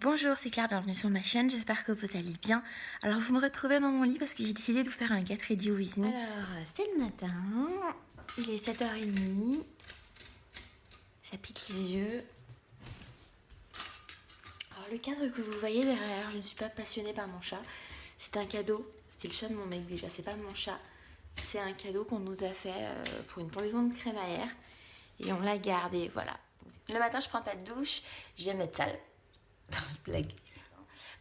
Bonjour, c'est Claire, bienvenue sur ma chaîne, j'espère que vous allez bien. Alors vous me retrouvez dans mon lit parce que j'ai décidé de vous faire un get ready with me. Alors c'est le matin, il est 7h30, ça pique les yeux. Alors le cadre que vous voyez derrière, je ne suis pas passionnée par mon chat, c'est un cadeau, c'est le chat de mon mec déjà, c'est pas mon chat. C'est un cadeau qu'on nous a fait pour une pendaison de crémaillère et on l'a gardé, voilà. Le matin je prends pas de douche, j'aime être sale. Blague.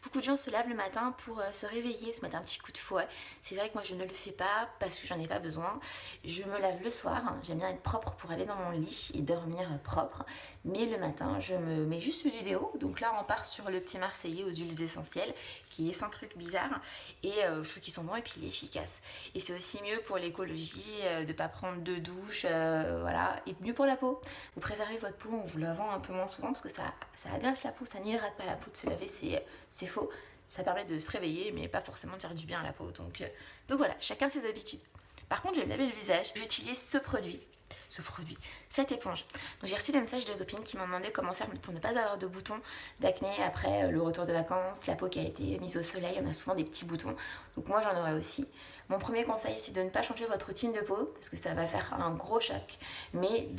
Beaucoup de gens se lavent le matin pour se réveiller, se mettre un petit coup de fouet. C'est vrai que moi je ne le fais pas parce que j'en ai pas besoin. Je me lave le soir, j'aime bien être propre pour aller dans mon lit et dormir propre. Mais le matin, je me mets juste du déo. Donc là, on part sur le petit Marseillais aux huiles essentielles qui est sans truc bizarre. Et je trouve qu'ils sont bons et puis il est efficace. Et c'est aussi mieux pour l'écologie de ne pas prendre de douche, voilà. Et mieux pour la peau. Vous préservez votre peau en vous lavant un peu moins souvent parce que ça agresse la peau, ça n'hydrate pas la peau de se laver, c'est faux. Ça permet de se réveiller, mais pas forcément de faire du bien à la peau. Donc voilà, chacun ses habitudes. Par contre, j'aime laver le visage. J'utilise cette éponge. Donc j'ai reçu des messages de copines qui m'ont demandé comment faire pour ne pas avoir de boutons d'acné après le retour de vacances, la peau qui a été mise au soleil, on a souvent des petits boutons. Donc moi j'en aurais aussi. Mon premier conseil, c'est de ne pas changer votre routine de peau parce que ça va faire un gros choc, mais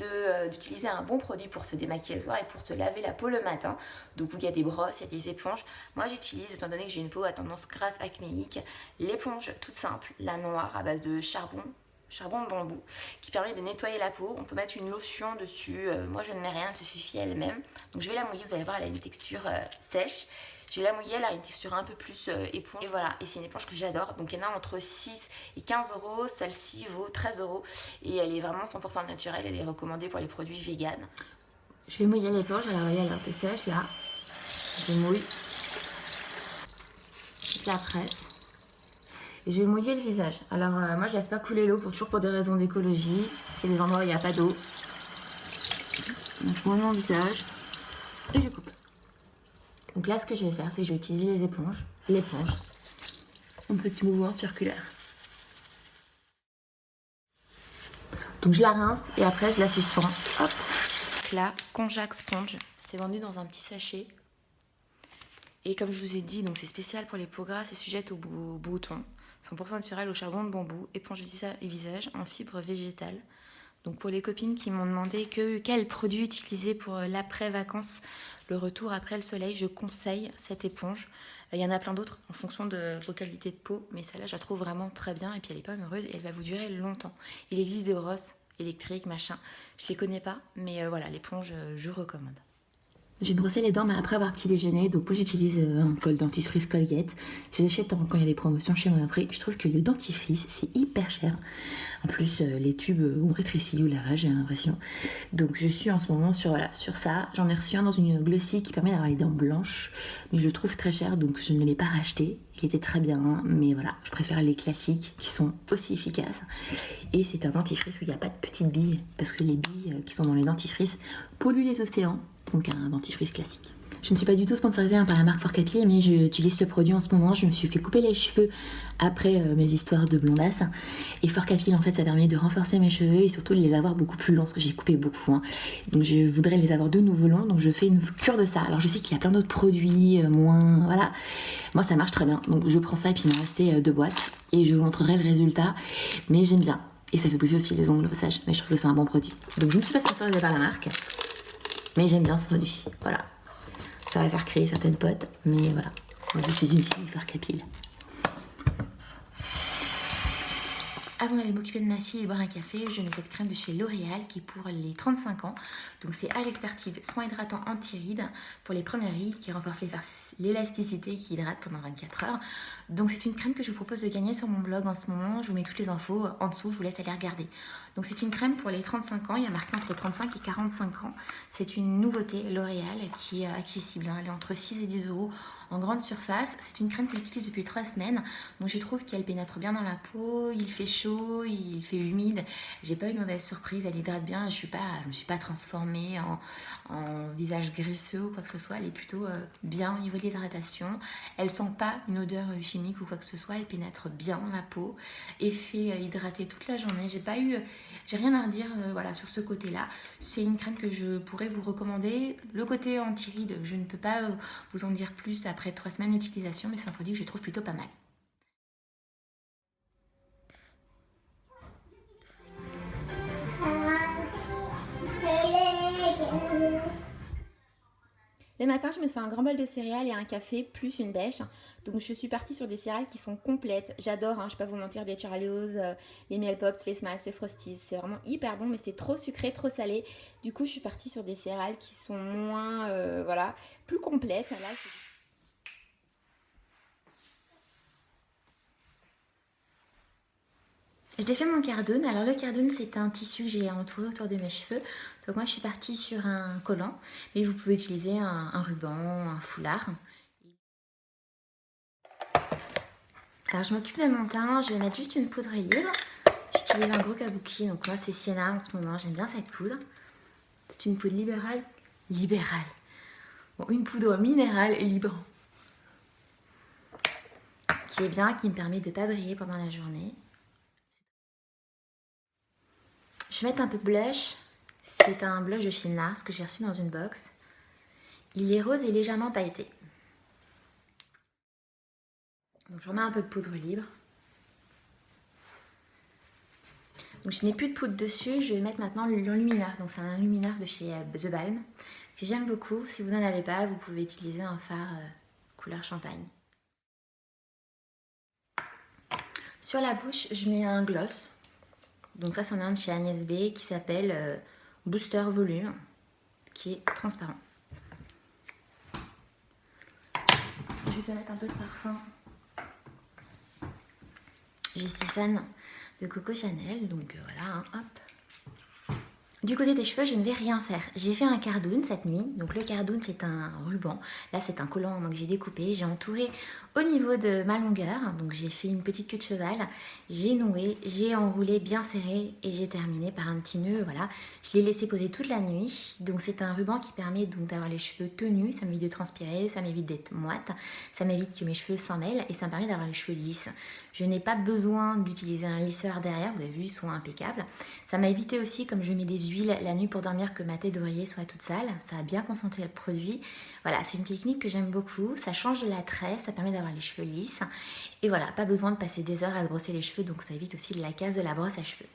d'utiliser un bon produit pour se démaquiller le soir et pour se laver la peau le matin. Donc il y a des brosses, il y a des éponges. Moi j'utilise, étant donné que j'ai une peau à tendance grasse acnéique, l'éponge toute simple, la noire à base de charbon de bambou qui permet de nettoyer la peau. On peut mettre une lotion dessus, moi je ne mets rien, elle se suffit elle-même. Donc je vais la mouiller, vous allez voir, elle a une texture sèche. Je vais la mouiller, elle a une texture un peu plus éponge. Et voilà, et c'est une éponge que j'adore. Donc il y en a entre 6 et 15 euros. Celle-ci vaut 13 euros. Et elle est vraiment 100% naturelle. Elle est recommandée pour les produits vegan. Je vais mouiller l'éponge. Alors elle est un peu sèche là. Je mouille. Je la presse. Et je vais mouiller le visage. Alors moi je laisse pas couler l'eau toujours pour des raisons d'écologie. Parce qu'il y a des endroits où il n'y a pas d'eau. Donc je mouille mon visage. Et je coupe. Donc là, ce que je vais faire, c'est que je vais utiliser l'éponge, en petit mouvement circulaire. Donc je la rince et après je la suspends. Hop. Donc là, Konjac Sponge, c'est vendu dans un petit sachet. Et comme je vous ai dit, donc c'est spécial pour les peaux grasses et sujettes aux boutons. 100% naturel au charbon de bambou, éponge et visage en fibre végétale. Donc pour les copines qui m'ont demandé quel produit utiliser pour l'après-vacances, le retour après le soleil, je conseille cette éponge. Il y en a plein d'autres en fonction de vos qualités de peau, mais celle-là je la trouve vraiment très bien et puis elle est pas heureuse et elle va vous durer longtemps. Il existe des brosses électriques, machin, je les connais pas, mais voilà, l'éponge je recommande. J'ai brossé les dents mais après avoir petit déjeuner, donc moi j'utilise un col dentifrice Colgate. Je les achète quand il y a des promotions chez moi après. Je trouve que le dentifrice c'est hyper cher. En plus les tubes ont rétréci au lavage, j'ai l'impression. Donc je suis en ce moment sur ça. J'en ai reçu un dans une glossy qui permet d'avoir les dents blanches, mais je le trouve très cher donc je ne l'ai pas racheté. Il était très bien, mais voilà, je préfère les classiques qui sont aussi efficaces. Et c'est un dentifrice où il n'y a pas de petites billes, parce que les billes qui sont dans les dentifrices polluent les océans. Donc un dentifrice classique. Je ne suis pas du tout sponsorisée par la marque Forcapil, mais j'utilise ce produit en ce moment. Je me suis fait couper les cheveux après mes histoires de blondasse. Et Forcapil, en fait, ça permet de renforcer mes cheveux et surtout de les avoir beaucoup plus longs, parce que j'ai coupé beaucoup. Donc je voudrais les avoir de nouveau longs, donc je fais une cure de ça. Alors je sais qu'il y a plein d'autres produits, moins... Voilà. Moi, ça marche très bien. Donc je prends ça et puis il m'en restait 2 boîtes. Et je vous montrerai le résultat. Mais j'aime bien. Et ça fait pousser aussi les ongles au passage. Mais je trouve que c'est un bon produit. Donc je ne suis pas sponsorisée par la marque. Mais j'aime bien ce produit, voilà. Ça va faire créer certaines potes, mais voilà. Moi, je suis une fille Forcapil. Avant d'aller m'occuper de ma fille et boire un café, je mets cette crème de chez L'Oréal qui est pour les 35 ans. Donc c'est Âge Expertise, soin hydratant anti-rides pour les premières rides qui renforce l'élasticité qui hydrate pendant 24 heures. Donc c'est une crème que je vous propose de gagner sur mon blog en ce moment. Je vous mets toutes les infos en dessous, je vous laisse aller regarder. Donc c'est une crème pour les 35 ans, il y a marqué entre 35 et 45 ans. C'est une nouveauté L'Oréal qui est accessible, elle est entre 6 et 10 euros en grande surface. C'est une crème que j'utilise depuis 3 semaines, donc je trouve qu'elle pénètre bien dans la peau, il fait chaud, chaud, il fait humide. J'ai pas eu de mauvaise surprise, elle hydrate bien. Je me suis pas transformée en visage graisseux ou quoi que ce soit. Elle est plutôt bien au niveau de l'hydratation. Elle sent pas une odeur chimique ou quoi que ce soit. Elle pénètre bien dans la peau. Effet hydraté toute la journée. J'ai rien à redire voilà, sur ce côté-là. C'est une crème que je pourrais vous recommander. Le côté anti-rides, je ne peux pas vous en dire plus après 3 semaines d'utilisation, mais c'est un produit que je trouve plutôt pas mal. Le matin, je me fais un grand bol de céréales et un café, plus une bêche. Donc je suis partie sur des céréales qui sont complètes. J'adore, je vais pas vous mentir, des Charlios, les Miel Pops, les Smacks, les Frosties. C'est vraiment hyper bon, mais c'est trop sucré, trop salé. Du coup, je suis partie sur des céréales qui sont moins, voilà, plus complètes. Là, je défais mon cardoon. Alors le cardoon, c'est un tissu que j'ai entouré autour de mes cheveux. Donc moi, je suis partie sur un collant, mais vous pouvez utiliser un ruban, un foulard. Alors je m'occupe de mon teint, je vais mettre juste une poudre libre. J'utilise un gros kabuki, donc moi c'est Sienna en ce moment, j'aime bien cette poudre. C'est une poudre libérale. Bon, une poudre minérale et libre. Qui est bien, qui me permet de ne pas briller pendant la journée. Je vais mettre un peu de blush. C'est un blush de chez NARS que j'ai reçu dans une box. Il est rose et légèrement pailleté. Donc je remets un peu de poudre libre. Donc je n'ai plus de poudre dessus, je vais mettre maintenant l'enlumineur. Donc c'est un enlumineur de chez The Balm que j'aime beaucoup. Si vous n'en avez pas, vous pouvez utiliser un fard couleur champagne. Sur la bouche, je mets un gloss. Donc ça, c'en est un de chez Agnès B qui s'appelle Booster Volume, qui est transparent. Je vais te mettre un peu de parfum. Je suis fan de Coco Chanel, donc voilà, hop. Du côté des cheveux, je ne vais rien faire. J'ai fait un cardoon cette nuit. Donc le cardoon, c'est un ruban. Là, c'est un collant que j'ai découpé. J'ai entouré au niveau de ma longueur. Donc j'ai fait une petite queue de cheval. J'ai noué, j'ai enroulé bien serré et j'ai terminé par un petit nœud. Voilà. Je l'ai laissé poser toute la nuit. Donc c'est un ruban qui permet donc d'avoir les cheveux tenus. Ça m'évite de transpirer, ça m'évite d'être moite. Ça m'évite que mes cheveux s'en mêlent et ça me permet d'avoir les cheveux lisses. Je n'ai pas besoin d'utiliser un lisseur derrière. Vous avez vu, ils sont impeccables. Ça m'a évité aussi, comme je mets des huiles la nuit pour dormir, que ma tête d'oreiller soit toute sale. Ça a bien concentré le produit. Voilà, c'est une technique que j'aime beaucoup. Ça change de la tresse, ça permet d'avoir les cheveux lisses. Et voilà, pas besoin de passer des heures à se brosser les cheveux, donc ça évite aussi la casse de la brosse à cheveux.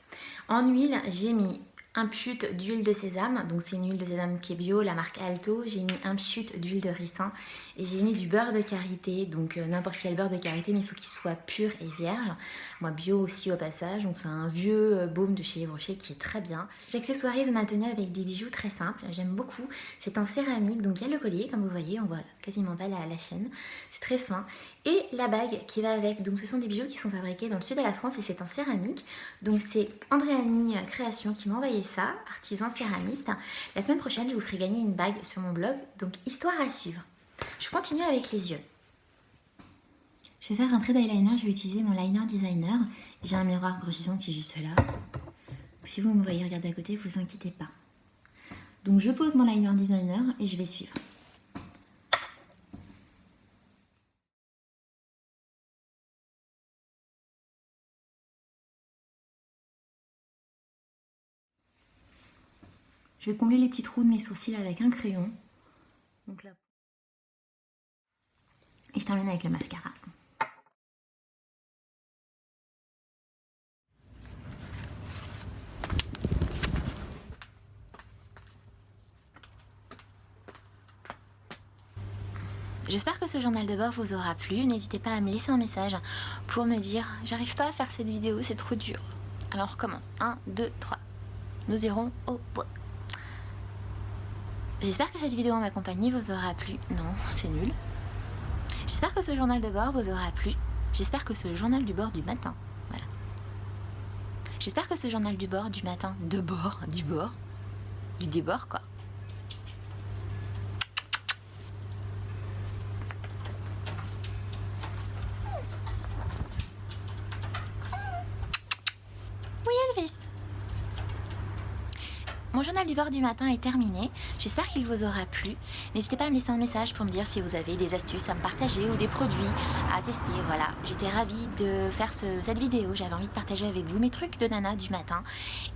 En huile, j'ai mis un pchut d'huile de sésame, donc c'est une huile de sésame qui est bio, la marque Alto. J'ai mis un pchut d'huile de ricin et j'ai mis du beurre de karité, donc n'importe quel beurre de karité, mais il faut qu'il soit pur et vierge. Moi bio aussi au passage, donc c'est un vieux baume de chez Yves Rocher qui est très bien. J'accessoirise ma tenue avec des bijoux très simples, j'aime beaucoup. C'est en céramique, donc il y a le collier, comme vous voyez, on voit quasiment pas la chaîne, c'est très fin. Et la bague qui va avec, donc ce sont des bijoux qui sont fabriqués dans le sud de la France et c'est en céramique. Donc c'est Andréanie Création qui m'a envoyé ça, artisan céramiste. La semaine prochaine, je vous ferai gagner une bague sur mon blog, donc histoire à suivre. Je continue avec les yeux. Je vais faire un trait d'eyeliner, je vais utiliser mon liner designer. J'ai un miroir grossissant qui est juste là. Si vous me voyez regarder à côté, vous inquiétez pas. Donc je pose mon liner designer et je vais suivre. Je vais combler les petits trous de mes sourcils avec un crayon. Donc là. Et je termine avec le mascara. J'espère que ce journal de bord vous aura plu. N'hésitez pas à me laisser un message pour me dire « J'arrive pas à faire cette vidéo, c'est trop dur ». Alors on recommence. 1, 2, 3. Nous irons au bois. J'espère que cette vidéo en ma compagnie vous aura plu. Non, c'est nul. J'espère que ce journal de bord vous aura plu. J'espère que ce journal du bord du matin, voilà. J'espère que ce journal du bord du matin, du débord quoi. journal du bord du matin est terminé. J'espère qu'il vous aura plu. N'hésitez pas à me laisser un message pour me dire si vous avez des astuces à me partager ou des produits à tester. Voilà, j'étais ravie de faire cette vidéo. J'avais envie de partager avec vous mes trucs de nana du matin.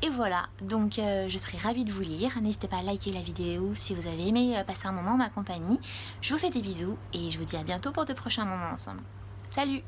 Et voilà, donc je serai ravie de vous lire. N'hésitez pas à liker la vidéo si vous avez aimé passer un moment en ma compagnie. Je vous fais des bisous et je vous dis à bientôt pour de prochains moments ensemble. Salut!